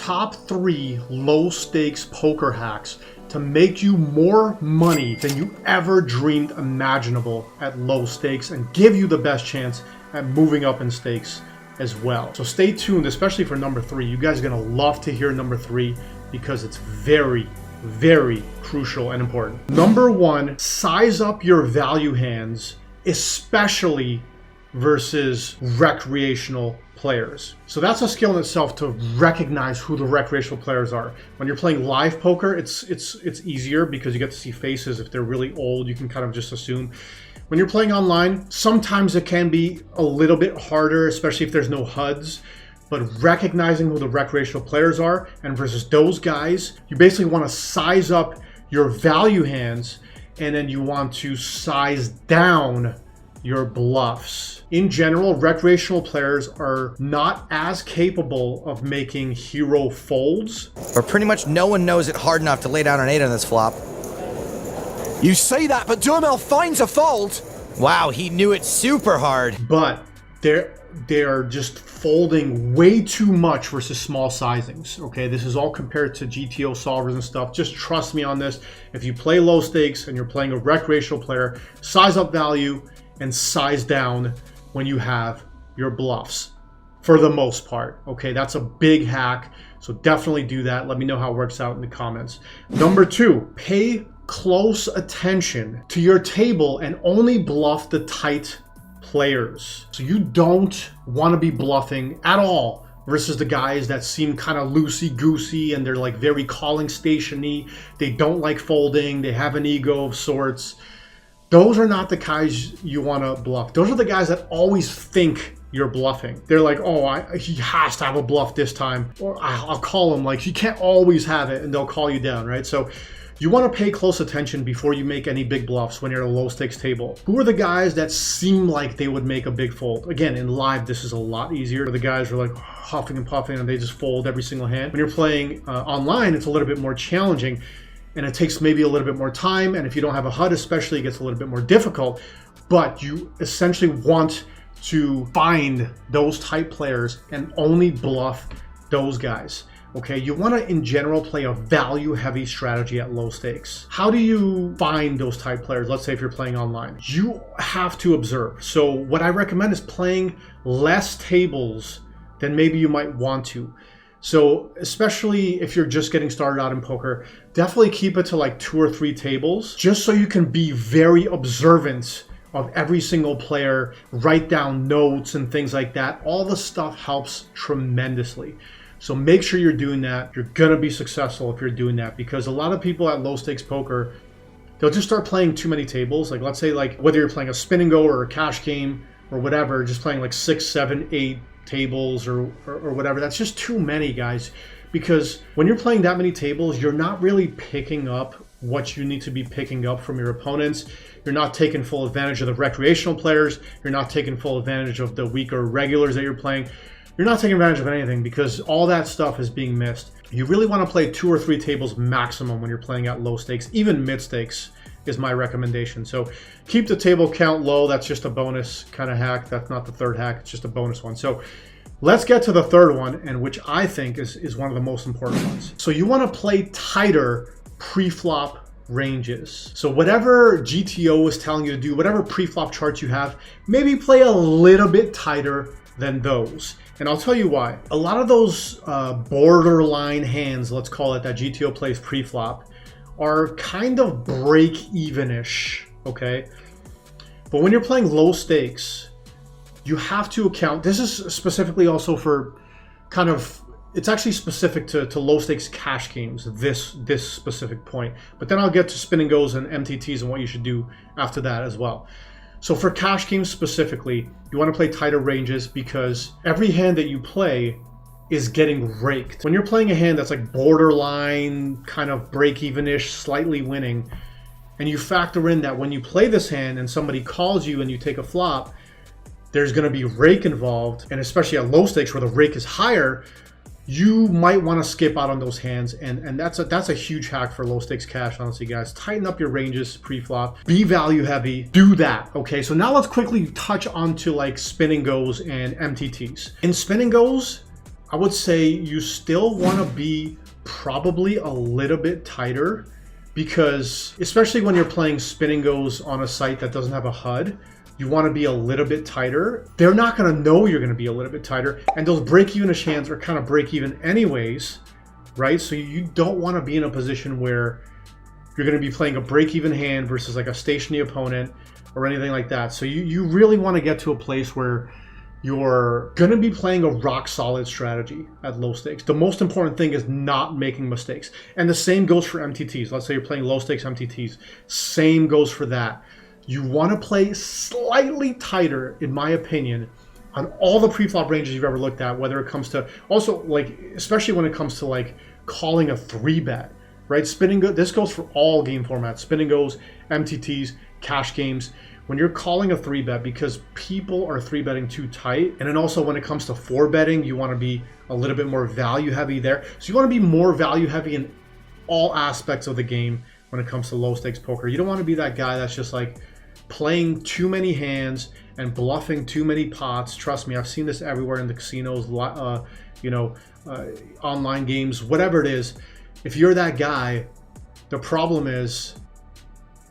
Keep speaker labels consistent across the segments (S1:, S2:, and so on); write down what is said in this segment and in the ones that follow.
S1: top 3 low stakes poker hacks to make you more money than you ever dreamed imaginable at low stakes and give you the best chance at moving up in stakes as well. So stay tuned, especially for number 3. You guys are gonna love to hear number 3 because it's very, very crucial and important. Number 1, size up your value hands, especially versus recreational players. So that's a skill in itself to recognize who the recreational players are. When you're playing live poker, it's easier because you get to see faces. If they're really old, you can kind of just assume. When you're playing online, sometimes it can be a little bit harder, especially if there's no HUDs. But recognizing who the recreational players are and versus those guys, you basically want to size up your value hands and then you want to size down your bluffs. In general, recreational players are not as capable of making hero folds.
S2: Or pretty much no one knows it hard enough to lay down an 8 on this flop.
S3: You say that, but Duhamel finds a fold.
S2: Wow, he knew it super hard.
S1: But they're just folding way too much versus small sizings. Okay, this is all compared to GTO solvers and stuff. Just trust me on this. If you play low stakes and you're playing a recreational player, size up value and size down when you have your bluffs for the most part. Okay, that's a big hack. So definitely do that. Let me know how it works out in the comments. Number 2, pay close attention to your table and only bluff the tight players. So you don't want to be bluffing at all versus the guys that seem kind of loosey-goosey and they're like very calling station-y. They don't like folding. They have an ego of sorts. Those are not the guys you want to bluff. Those are the guys that always think you're bluffing. They're like, oh, he has to have a bluff this time. Or I'll call him, like, he can't always have it, and they'll call you down, right? So you want to pay close attention before you make any big bluffs when you're at a low stakes table. Who are the guys that seem like they would make a big fold? Again, in live, this is a lot easier. The guys are like huffing and puffing and they just fold every single hand. When you're playing online, it's a little bit more challenging. And it takes maybe a little bit more time. And if you don't have a HUD especially, it gets a little bit more difficult. But you essentially want to find those type players and only bluff those guys. Okay, you want to, in general, play a value-heavy strategy at low stakes. How do you find those type players? Let's say if you're playing online. You have to observe. So what I recommend is playing less tables than maybe you might want to. So especially if you're just getting started out in poker, definitely keep it to like 2 or 3 tables, just so you can be very observant of every single player, write down notes and things like that. All the stuff helps tremendously. So make sure you're doing that. You're gonna be successful if you're doing that, because a lot of people at low stakes poker, they'll just start playing too many tables. Like, let's say, like, whether you're playing a spin and go or a cash game or whatever, just playing like 6, 7, 8 tables or whatever. That's just too many, guys, because when you're playing that many tables, you're not really picking up what you need to be picking up from your opponents. You're not taking full advantage of the recreational players. You're not taking full advantage of the weaker regulars that you're playing. You're not taking advantage of anything because all that stuff is being missed. You really want to play 2 or 3 tables maximum when you're playing at low stakes. Even mid stakes is my recommendation. So keep the table count low. That's just a bonus kind of hack. That's not the third hack. It's just a bonus one. So let's get to the third one, and which I think is one of the most important ones. So you want to play tighter pre-flop ranges. So whatever GTO is telling you to do, whatever pre-flop charts you have, maybe play a little bit tighter than those. And I'll tell you why. A lot of those borderline hands, let's call it, that GTO plays pre-flop are kind of break-even-ish, okay? But when you're playing low stakes, you have to account, this is specifically also for kind of, it's actually specific to low stakes cash games, this specific point. But then I'll get to spin and goes and MTTs and what you should do after that as well. So for cash games specifically, you want to play tighter ranges because every hand that you play is getting raked. When you're playing a hand that's like borderline, kind of break-even-ish, slightly winning, and you factor in that when you play this hand and somebody calls you and you take a flop, there's going to be rake involved, and especially at low stakes where the rake is higher, you might want to skip out on those hands, and that's a huge hack for low stakes cash, honestly, guys. Tighten up your ranges pre-flop, be value heavy, do that. Okay, so now let's quickly touch onto like spin and goes and MTTs. In spin and goes, I would say you still want to be probably a little bit tighter, because especially when you're playing spin and goes on a site that doesn't have a HUD, you want to be a little bit tighter. They're not going to know you're going to be a little bit tighter, and those break-even-ish hands are kind of break-even anyways, right? So you don't want to be in a position where you're going to be playing a break-even hand versus like a stationary opponent or anything like that. So you really want to get to a place where you're going to be playing a rock-solid strategy at low stakes. The most important thing is not making mistakes. And the same goes for MTTs. Let's say you're playing low-stakes MTTs. Same goes for that. You want to play slightly tighter, in my opinion, on all the pre-flop ranges you've ever looked at, whether it comes to, also, like, especially when it comes to, like, calling a 3-bet, right? Spinning go, this goes for all game formats. Spin and goes, MTTs, cash games. When you're calling a 3-bet, because people are 3-betting too tight, and then also when it comes to 4-betting, you want to be a little bit more value heavy there. So you want to be more value heavy in all aspects of the game when it comes to low stakes poker. You don't want to be that guy that's just like playing too many hands and bluffing too many pots. Trust me, I've seen this everywhere in the casinos, online games, whatever it is. If you're that guy, the problem is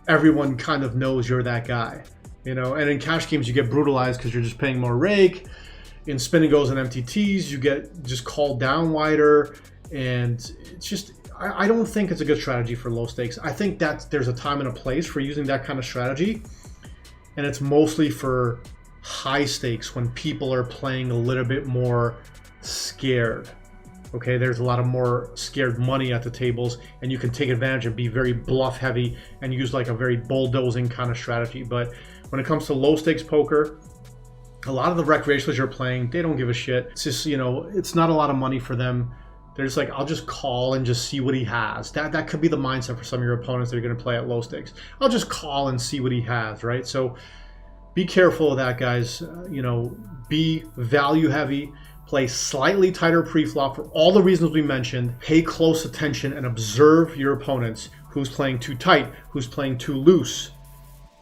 S1: everyone kind of knows you're that guy, you know. And in cash games, you get brutalized because you're just paying more rake. In spin and goes and MTTs, you get just called down wider, and it's just, I don't think it's a good strategy for low stakes. I think that there's a time and a place for using that kind of strategy, and it's mostly for high stakes when people are playing a little bit more scared. Okay, there's a lot of more scared money at the tables, and you can take advantage and be very bluff heavy and use like a very bulldozing kind of strategy. But when it comes to low stakes poker, a lot of the recreationals you're playing, they don't give a shit. It's just, you know, it's not a lot of money for them. They're just like, I'll just call and just see what he has. That could be the mindset for some of your opponents that are going to play at low stakes. I'll just call and see what he has, right? So be careful of that, guys. You know, be value heavy. Play slightly tighter pre-flop for all the reasons we mentioned. Pay close attention and observe your opponents. Who's playing too tight? Who's playing too loose?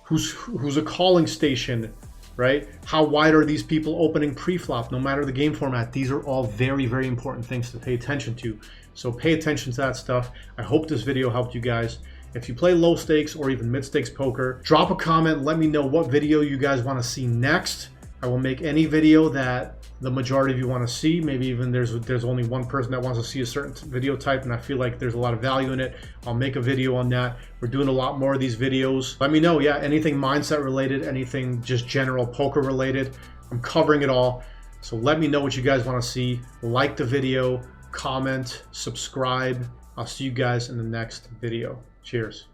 S1: Who's a calling station, right? How wide are these people opening pre-flop? No matter the game format, these are all very, very important things to pay attention to. So pay attention to that stuff. I hope this video helped you guys. If you play low stakes or even mid stakes poker, drop a comment. Let me know what video you guys want to see next. I will make any video that the majority of you want to see. Maybe even there's only one person that wants to see a certain video type and I feel like there's a lot of value in it. I'll make a video on that. We're doing a lot more of these videos. Let me know, yeah, anything mindset related, anything just general poker related. I'm covering it all. So let me know what you guys want to see. Like the video, comment, subscribe. I'll see you guys in the next video. Cheers.